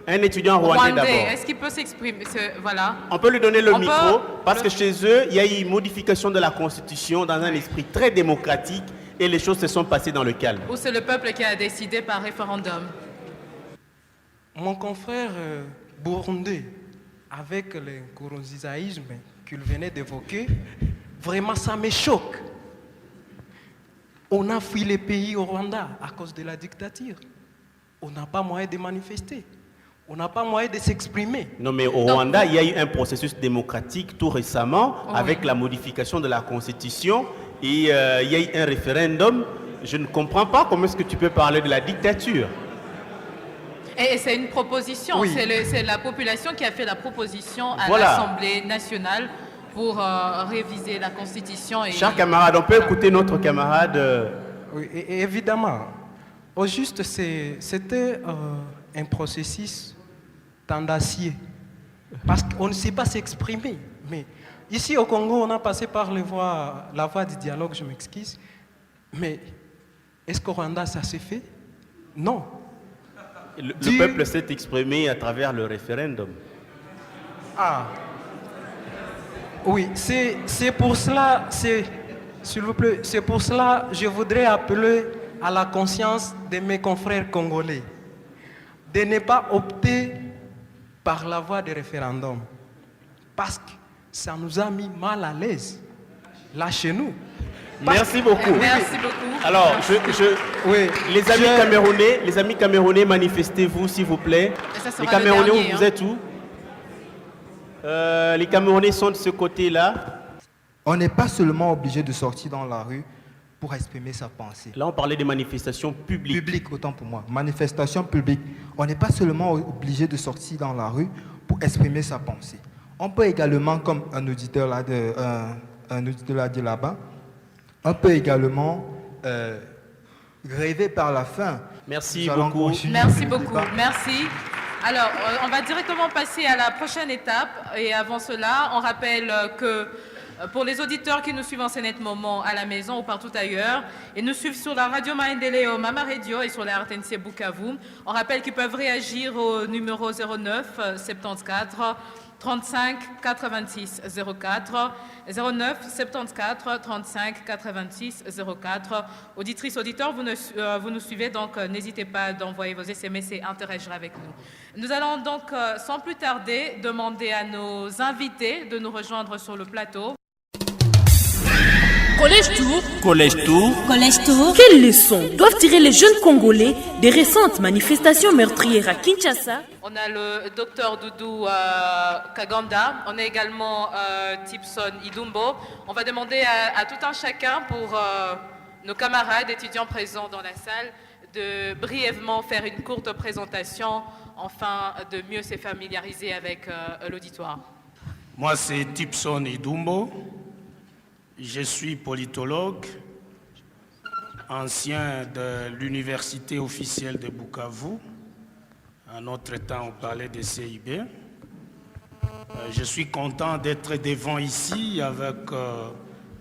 Un étudiant rwandais d'abord. Est-ce qu'il peut s'exprimer? Voilà. On peut lui donner le micro parce que chez eux, il y a eu une modification de la Constitution dans un esprit très démocratique et les choses se sont passées dans le calme. Ou c'est le peuple qui a décidé par référendum? Mon confrère burundais, avec le nkurunzizaïsme qu'il venait d'évoquer, vraiment ça me choque. On a fui les pays au Rwanda à cause de la dictature. On n'a pas moyen de manifester. On n'a pas moyen de s'exprimer. Non, mais au Rwanda, il y a eu un processus démocratique tout récemment avec la modification de la constitution et il y a eu un référendum. Je ne comprends pas comment est-ce que tu peux parler de la dictature. Et c'est une proposition, Oui. c'est la population qui a fait la proposition à Voilà. l'Assemblée nationale pour réviser la Constitution. Et... Chers camarades, on peut écouter notre camarade. Oui, et évidemment, au juste, c'était un processus tendancieux. Parce qu'on ne sait pas s'exprimer. Mais ici au Congo, on a passé par la voie du dialogue, je m'excuse. Mais est-ce qu'au Rwanda, ça s'est fait? Non. Le peuple s'est exprimé à travers le référendum. Ah. Oui, c'est pour cela, s'il vous plaît, c'est pour cela que je voudrais appeler à la conscience de mes confrères congolais de ne pas opter par la voie du référendum. Parce que ça nous a mis mal à l'aise, là chez nous. Merci beaucoup. Merci beaucoup. Alors, les amis camerounais, manifestez-vous s'il vous plaît. Et ça sera Les Camerounais, le dernier, vous êtes où? Les Camerounais sont de ce côté-là. On n'est pas seulement obligé de sortir dans la rue pour exprimer sa pensée. Là, on parlait des manifestations publiques. Publiques, autant pour moi. Manifestations publiques. On n'est pas seulement obligé de sortir dans la rue pour exprimer sa pensée. On peut également, comme un auditeur l'a dit là-bas, on peut également rêver par la fin. Merci beaucoup. Merci beaucoup, merci. Alors, on va directement passer à la prochaine étape. Et avant cela, on rappelle que pour les auditeurs qui nous suivent en ce net moment à la maison ou partout ailleurs, et nous suivent sur la radio Maendeleo Mama Radio et sur la RTNC Bukavu, on rappelle qu'ils peuvent réagir au numéro 09 74 35 86 04 09 74 35 86 04. Auditrices, auditeurs, vous nous suivez, donc n'hésitez pas d'envoyer vos SMS et interagir avec nous. Nous allons donc, sans plus tarder, demander à nos invités de nous rejoindre sur le plateau. Collège Tour. Collège Tour. Collège Tour. Quelles leçons doivent tirer les jeunes Congolais des récentes manifestations meurtrières à Kinshasa? On a le docteur Doudou Kaganda, on a également Tipson Idumbo. On va demander à tout un chacun pour nos camarades étudiants présents dans la salle de brièvement faire une courte présentation afin de mieux se familiariser avec l'auditoire. Moi, c'est Tipson Idumbo. Je suis politologue, ancien de l'université officielle de Bukavu. En notre temps, on parlait de CIB. Je suis content d'être devant ici avec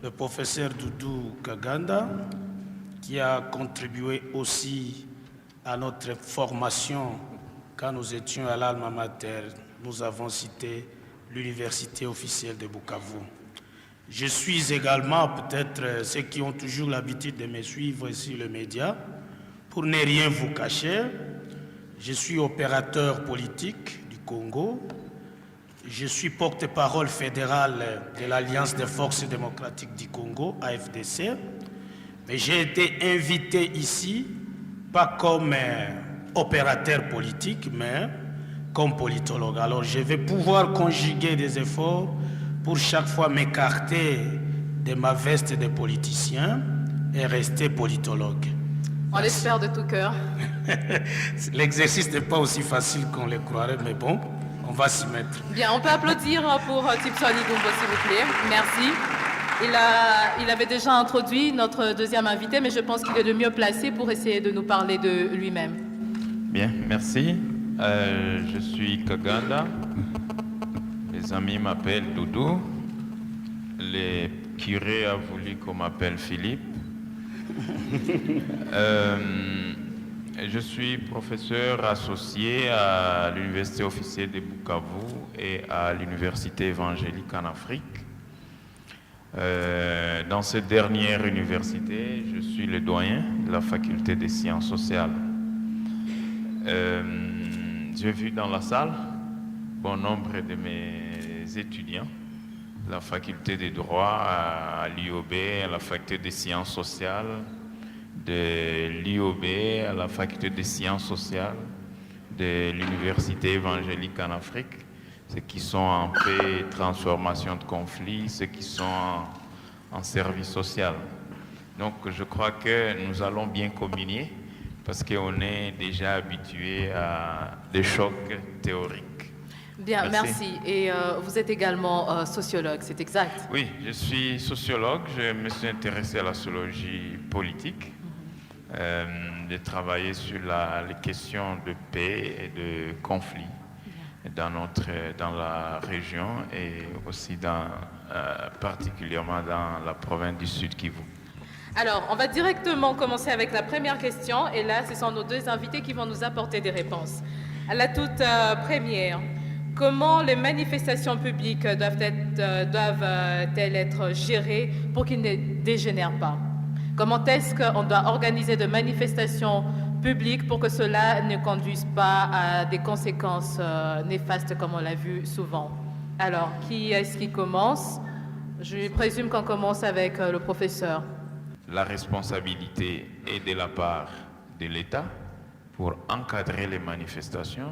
le professeur Doudou Kaganda, qui a contribué aussi à notre formation quand nous étions à l'Alma Mater. Nous avons cité l'université officielle de Bukavu. Je suis également, peut-être ceux qui ont toujours l'habitude de me suivre sur les médias, pour ne rien vous cacher, je suis opérateur politique du Congo. Je suis porte-parole fédéral de l'Alliance des forces démocratiques du Congo, AFDC. Mais j'ai été invité ici, pas comme opérateur politique, mais comme politologue. Alors je vais pouvoir conjuguer des efforts pour chaque fois m'écarter de ma veste de politicien et rester politologue. On l'espère de tout cœur. L'exercice n'est pas aussi facile qu'on le croirait, mais bon, on va s'y mettre. Bien, on peut applaudir pour Tipson Idumbo, s'il vous plaît. Merci. Il avait déjà introduit notre deuxième invité, mais je pense qu'il est le mieux placé pour essayer de nous parler de lui-même. Bien, merci. Je suis Kaganda. Les amis m'appellent Doudou. Le curé a voulu qu'on m'appelle Philippe. Je suis professeur associé à l'université officielle de Bukavu et à l'université évangélique en Afrique. Dans cette dernière université, je suis le doyen de la faculté des sciences sociales. J'ai vu dans la salle bon nombre de mes étudiants, la faculté des droits à l'IOB, à la faculté des sciences sociales, de l'IOB à la faculté des sciences sociales de l'université évangélique en Afrique, ceux qui sont en paix, transformation de conflits, ceux qui sont en service social. Donc je crois que nous allons bien communier parce qu'on est déjà habitué à des chocs théoriques. Bien, merci. Et vous êtes également sociologue, c'est exact? Oui, je suis sociologue, je me suis intéressé à la sociologie politique. J'ai travaillé sur les questions de paix et de conflit dans la région et aussi particulièrement dans la province du Sud Kivu. Alors, on va directement commencer avec la première question et là, ce sont nos deux invités qui vont nous apporter des réponses. À la toute première, comment les manifestations publiques doivent-elles être gérées pour qu'ils ne dégénèrent pas? Comment est-ce qu'on doit organiser de manifestations publiques pour que cela ne conduise pas à des conséquences néfastes comme on l'a vu souvent? Alors, qui est-ce qui commence? Je présume qu'on commence avec le professeur. La responsabilité est de la part de l'État pour encadrer les manifestations.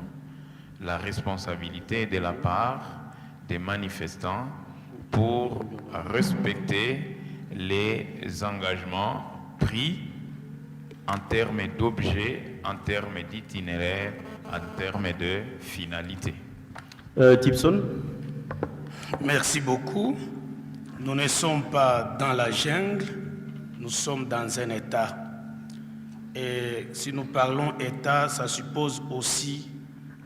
La responsabilité est de la part des manifestants pour respecter les engagements pris en termes d'objets, en termes d'itinéraire, en termes de finalité. Tipson. Merci beaucoup. Nous ne sommes pas dans la jungle, nous sommes dans un État. Et si nous parlons État, ça suppose aussi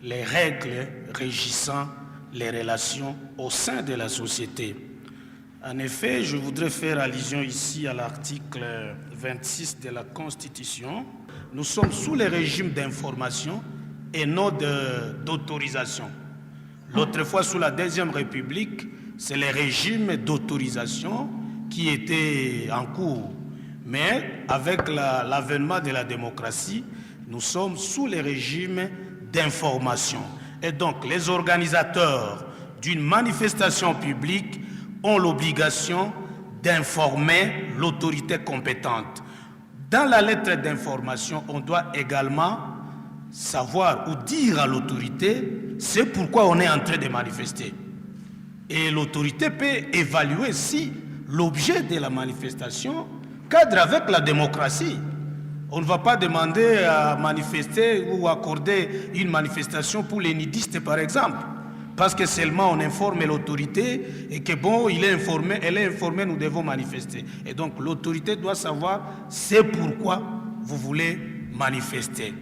les règles régissant les relations au sein de la société. En effet, je voudrais faire allusion ici à l'article 26 de la Constitution. Nous sommes sous le régime d'information et non d'autorisation. L'autre fois, sous la Deuxième République, c'est le régime d'autorisation qui était en cours. Mais avec l'avènement de la démocratie, nous sommes sous le régime d'information. Et donc, les organisateurs d'une manifestation publique ont l'obligation d'informer l'autorité compétente. Dans la lettre d'information, on doit également savoir ou dire à l'autorité c'est pourquoi on est en train de manifester. Et l'autorité peut évaluer si l'objet de la manifestation cadre avec la démocratie. On ne va pas demander à manifester ou accorder une manifestation pour les nudistes, par exemple. Parce que seulement on informe l'autorité et que bon, elle est informée, nous devons manifester. Et donc l'autorité doit savoir c'est pourquoi vous voulez manifester.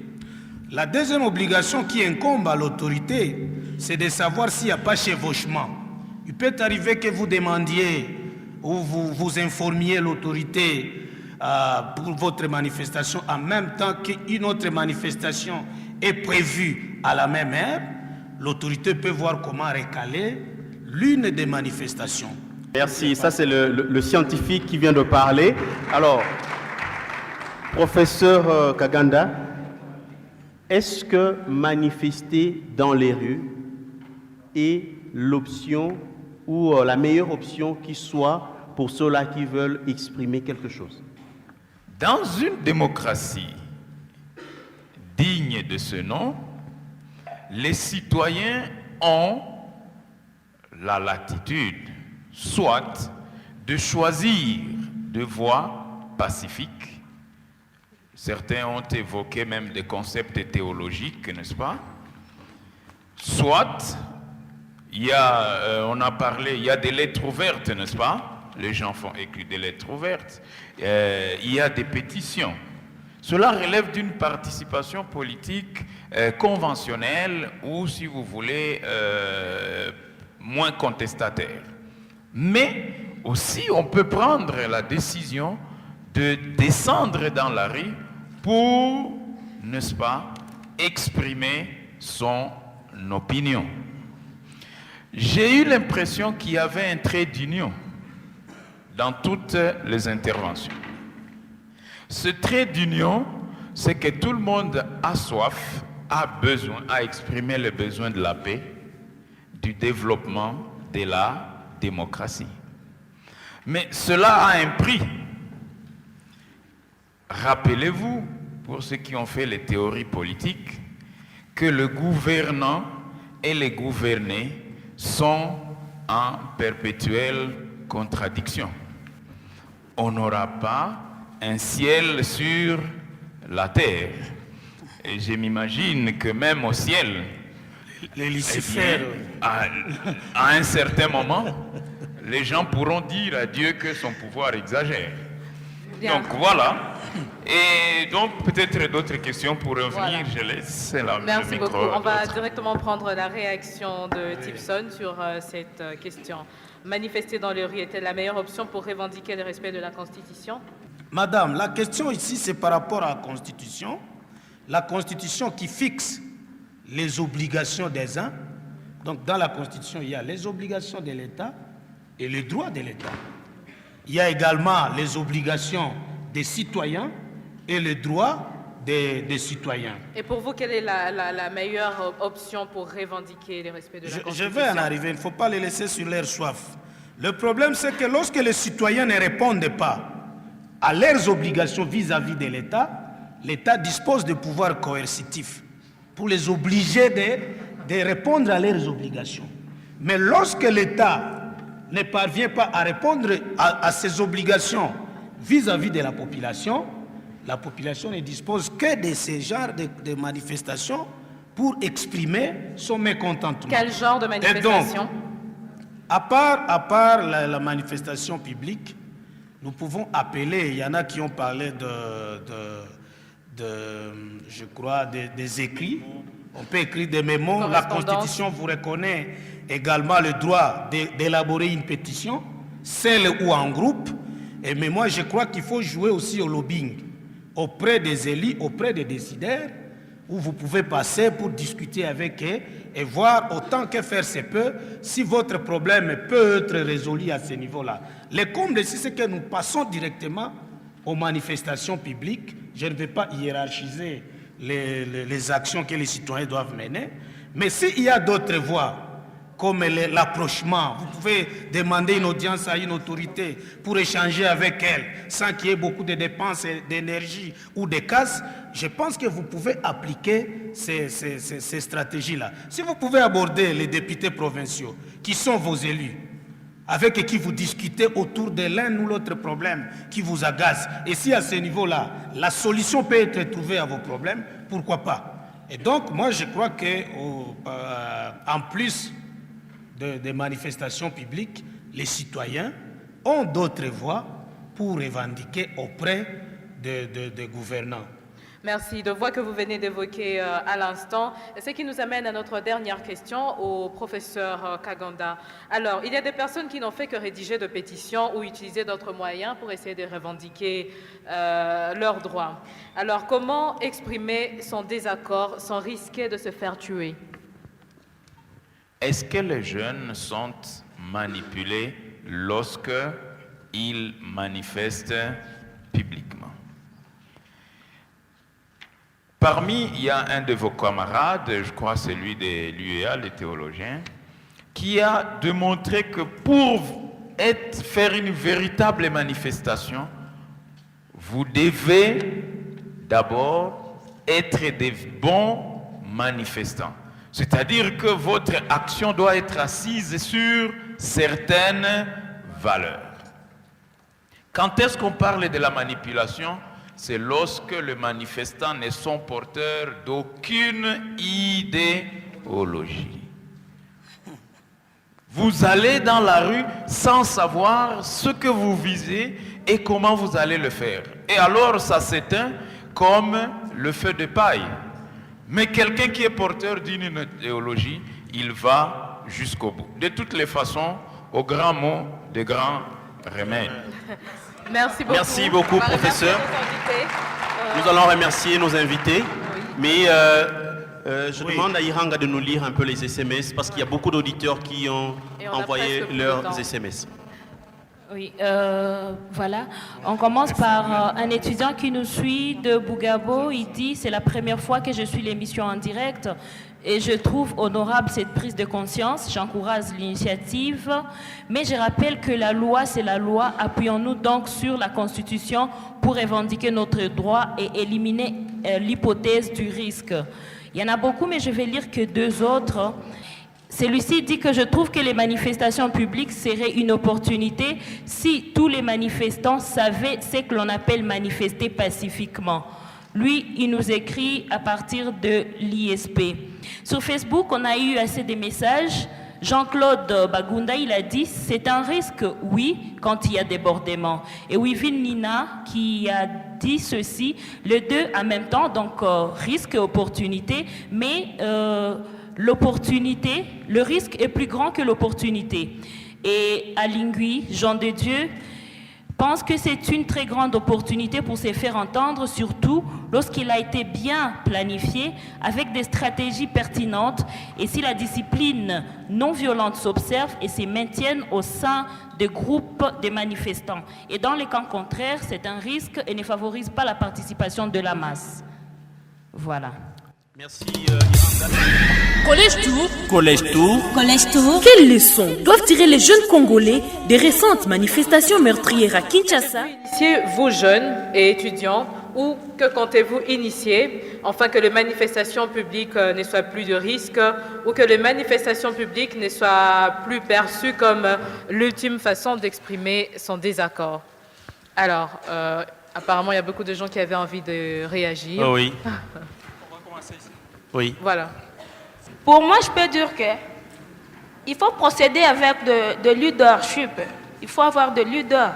La deuxième obligation qui incombe à l'autorité, c'est de savoir s'il n'y a pas chevauchement. Il peut arriver que vous demandiez ou vous informiez l'autorité pour votre manifestation en même temps qu'une autre manifestation est prévue à la même heure. L'autorité peut voir comment recaler l'une des manifestations. Merci, ça c'est le scientifique qui vient de parler. Alors, professeur Kaganda, est-ce que manifester dans les rues est l'option ou la meilleure option qui soit pour ceux-là qui veulent exprimer quelque chose? Dans une démocratie digne de ce nom, les citoyens ont la latitude, soit de choisir de voies pacifiques. Certains ont évoqué même des concepts théologiques, n'est-ce pas? Soit, on a parlé, il y a des lettres ouvertes, n'est-ce pas? Les gens font écrire des lettres ouvertes. Il y a des pétitions. Cela relève d'une participation politique conventionnelle ou, si vous voulez, moins contestataire. Mais aussi, on peut prendre la décision de descendre dans la rue pour, n'est-ce pas, exprimer son opinion. J'ai eu l'impression qu'il y avait un trait d'union dans toutes les interventions. Ce trait d'union, c'est que tout le monde a soif, a exprimé le besoin de la paix, du développement, de la démocratie. Mais cela a un prix. rappelez-vous, pour ceux qui ont fait les théories politiques, que le gouvernant et les gouvernés sont en perpétuelle contradiction. On n'aura pas un ciel sur la terre. Et je m'imagine que même au ciel, les Lucifères, à un certain moment, les gens pourront dire à Dieu que son pouvoir exagère. Bien. Donc voilà. Et donc peut-être d'autres questions pour revenir. Voilà. Je laisse le Merci micro. beaucoup. On va directement prendre la réaction de Tipson sur cette question. Manifester dans les rues était la meilleure option pour revendiquer le respect de la Constitution? Madame, la question ici, c'est par rapport à la Constitution. La Constitution qui fixe les obligations des uns. Donc dans la Constitution, il y a les obligations de l'État et les droits de l'État. Il y a également les obligations des citoyens et les droits des citoyens. Et pour vous, quelle est la meilleure option pour revendiquer le respect de la Constitution? Je vais en arriver, il ne faut pas les laisser sur leur soif. Le problème, c'est que lorsque les citoyens ne répondent pas à leurs obligations vis-à-vis de l'État, l'État dispose de pouvoirs coercitifs pour les obliger de répondre à leurs obligations. Mais lorsque l'État ne parvient pas à répondre à ses obligations vis-à-vis de la population ne dispose que de ce genre de manifestations pour exprimer son mécontentement. Quel genre de manifestation? À part la manifestation publique, nous pouvons appeler, il y en a qui ont parlé je crois, des écrits. On peut écrire des mémos. La Constitution vous reconnaît également le droit d'élaborer une pétition, seule ou en groupe. Mais moi, je crois qu'il faut jouer aussi au lobbying, auprès des élus, auprès des décideurs, où vous pouvez passer pour discuter avec eux et voir autant que faire se peut si votre problème peut être résolu à ce niveau-là. Le comble ici, c'est que nous passons directement aux manifestations publiques. Je ne vais pas hiérarchiser les actions que les citoyens doivent mener, mais s'il y a d'autres voies, comme l'approchement, vous pouvez demander une audience à une autorité pour échanger avec elle sans qu'il y ait beaucoup de dépenses d'énergie ou de casse. Je pense que vous pouvez appliquer ces stratégies-là. Si vous pouvez aborder les députés provinciaux, qui sont vos élus, avec qui vous discutez autour de l'un ou l'autre problème qui vous agace, et si à ce niveau-là, la solution peut être trouvée à vos problèmes, pourquoi pas? Et donc, moi, je crois qu'en plus des manifestations publiques, les citoyens ont d'autres voies pour revendiquer auprès des gouvernants. Merci. De voix que vous venez d'évoquer à l'instant, ce qui nous amène à notre dernière question au professeur Kaganda. Alors, il y a des personnes qui n'ont fait que rédiger de pétitions ou utiliser d'autres moyens pour essayer de revendiquer leurs droits. Alors, comment exprimer son désaccord sans risquer de se faire tuer? Est-ce que les jeunes sont manipulés lorsque ils manifestent publiquement? Parmi, il y a un de vos camarades, je crois celui de l'UEA, les théologiens, qui a démontré que pour faire une véritable manifestation, vous devez d'abord être des bons manifestants. C'est-à-dire que votre action doit être assise sur certaines valeurs. Quand est-ce qu'on parle de la manipulation? C'est lorsque les manifestants ne sont porteurs d'aucune idéologie. Vous allez dans la rue sans savoir ce que vous visez et comment vous allez le faire. Et alors ça s'éteint comme le feu de paille. Mais quelqu'un qui est porteur d'une idéologie, il va jusqu'au bout. De toutes les façons, au grand mot, de grands remèdes. Merci beaucoup. Merci beaucoup, professeur. Nous allons remercier nos invités. Mais je demande à Iranga de nous lire un peu les SMS parce qu'il y a beaucoup d'auditeurs qui ont envoyé leurs SMS. Oui, voilà. On commence par un étudiant qui nous suit de Bougabo. Il dit, c'est la première fois que je suis l'émission en direct. Et je trouve honorable cette prise de conscience, j'encourage l'initiative, mais je rappelle que la loi, c'est la loi. Appuyons-nous donc sur la Constitution pour revendiquer notre droit et éliminer l'hypothèse du risque. Il y en a beaucoup, mais je vais lire que 2 autres. Celui-ci dit que je trouve que les manifestations publiques seraient une opportunité si tous les manifestants savaient ce que l'on appelle manifester pacifiquement. Lui, il nous écrit à partir de l'ISP. Sur Facebook, on a eu assez de messages. Jean-Claude Bagunda, il a dit, c'est un risque, oui, quand il y a débordement. Et Wivine Nina, qui a dit ceci, les deux en même temps, donc risque et opportunité, mais l'opportunité, le risque est plus grand que l'opportunité. Et Alingui, Jean de Dieu, pense que c'est une très grande opportunité pour se faire entendre, surtout lorsqu'il a été bien planifié avec des stratégies pertinentes et si la discipline non violente s'observe et se maintienne au sein des groupes de manifestants. Et dans les cas contraires, c'est un risque et ne favorise pas la participation de la masse. Voilà. Merci. Collège Tour. Collège Tour. Collège Tour. Quelles leçons doivent tirer les jeunes Congolais des récentes manifestations meurtrières à Kinshasa? Initiez vous jeunes et étudiants, ou que comptez-vous initier afin que les manifestations publiques ne soient plus de risque ou que les manifestations publiques ne soient plus perçues comme l'ultime façon d'exprimer son désaccord? Alors, apparemment, il y a beaucoup de gens qui avaient envie de réagir. Oh oui. Oui. Voilà. Pour moi, je peux dire que il faut procéder avec de leadership. Il faut avoir de leader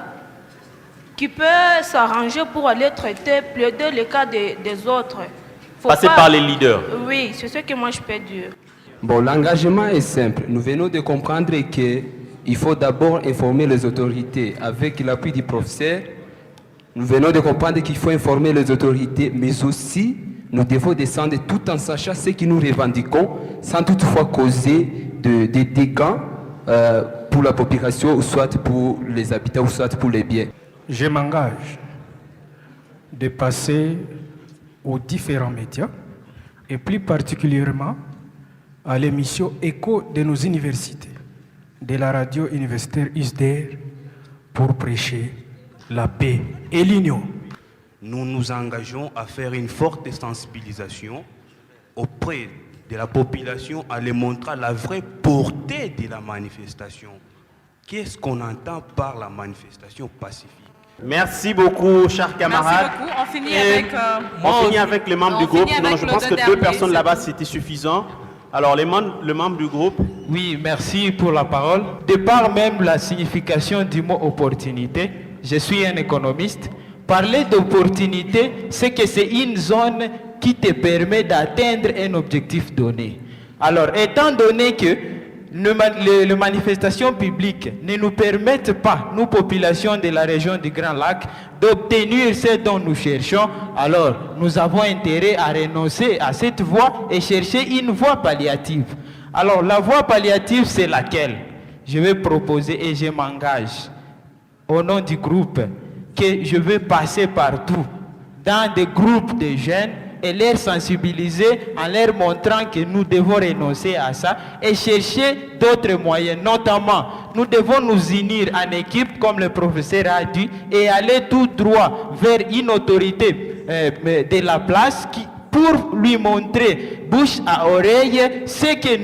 qui peut s'arranger pour aller traiter, plaider les cas des autres. Passer par les leaders. Oui, c'est ce que moi je peux dire. Bon, l'engagement est simple. Nous venons de comprendre qu'il faut d'abord informer les autorités avec l'appui du professeur. Nous venons de comprendre qu'il faut informer les autorités, mais aussi nous devons descendre tout en sachant ce que nous revendiquons, sans toutefois causer des dégâts pour la population, ou soit pour les habitants, ou soit pour les biens. Je m'engage de passer aux différents médias, et plus particulièrement à l'émission Écho de nos universités, de la radio universitaire USDR, pour prêcher la paix et l'union. Nous nous engageons à faire une forte sensibilisation auprès de la population, à les montrer la vraie portée de la manifestation. Qu'est-ce qu'on entend par la manifestation pacifique? Merci beaucoup, chers camarades. Merci beaucoup. On finit avec les membres du groupe. Non, je pense que 2 personnes là-bas, c'était suffisant. Alors, les membres du groupe. Oui, merci pour la parole. De par même la signification du mot opportunité, je suis un économiste. Parler d'opportunité, c'est que c'est une zone qui te permet d'atteindre un objectif donné. Alors, étant donné que les manifestations publiques ne nous permettent pas, nous, populations de la région du Grand Lac, d'obtenir ce dont nous cherchons, alors nous avons intérêt à renoncer à cette voie et chercher une voie palliative. Alors, la voie palliative, c'est laquelle? Je vais proposer et je m'engage au nom du groupe que je vais passer partout, dans des groupes de jeunes, et les sensibiliser en leur montrant que nous devons renoncer à ça et chercher d'autres moyens. Notamment, nous devons nous unir en équipe, comme le professeur a dit, et aller tout droit vers une autorité de la place pour lui montrer, bouche à oreille, ce que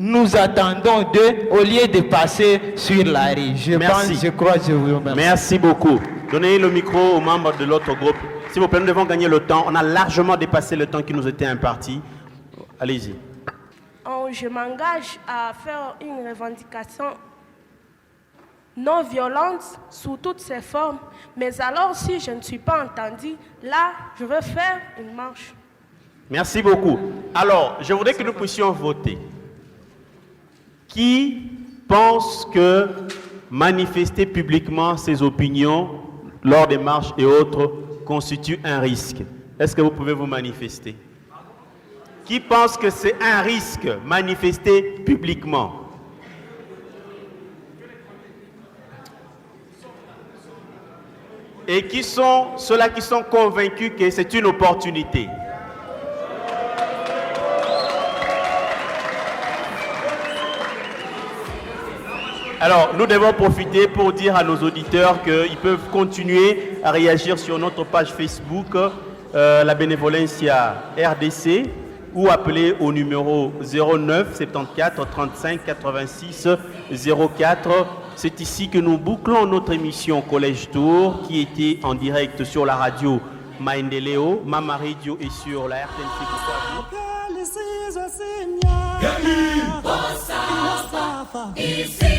nous attendons d'eux au lieu de passer sur la rue. Je vous remercie. Merci beaucoup. Donnez le micro aux membres de l'autre groupe. S'il vous plaît, nous devons gagner le temps. On a largement dépassé le temps qui nous était imparti. Allez-y. Je m'engage à faire une revendication non violente sous toutes ses formes. Mais alors, si je ne suis pas entendu, là, je veux faire une marche. Merci beaucoup. Alors, je voudrais que nous puissions voter. Qui pense que manifester publiquement ses opinions lors des marches et autres constitue un risque? Est-ce que vous pouvez vous manifester? Qui pense que c'est un risque manifester publiquement? Et qui sont ceux-là qui sont convaincus que c'est une opportunité? Alors, nous devons profiter pour dire à nos auditeurs qu'ils peuvent continuer à réagir sur notre page Facebook, la Benevolencia RDC, ou appeler au numéro 09 74 35 86 04. C'est ici que nous bouclons notre émission Collège Tour, qui était en direct sur la radio Maendeleo, Mama Radio et sur la RTNC Bukavu.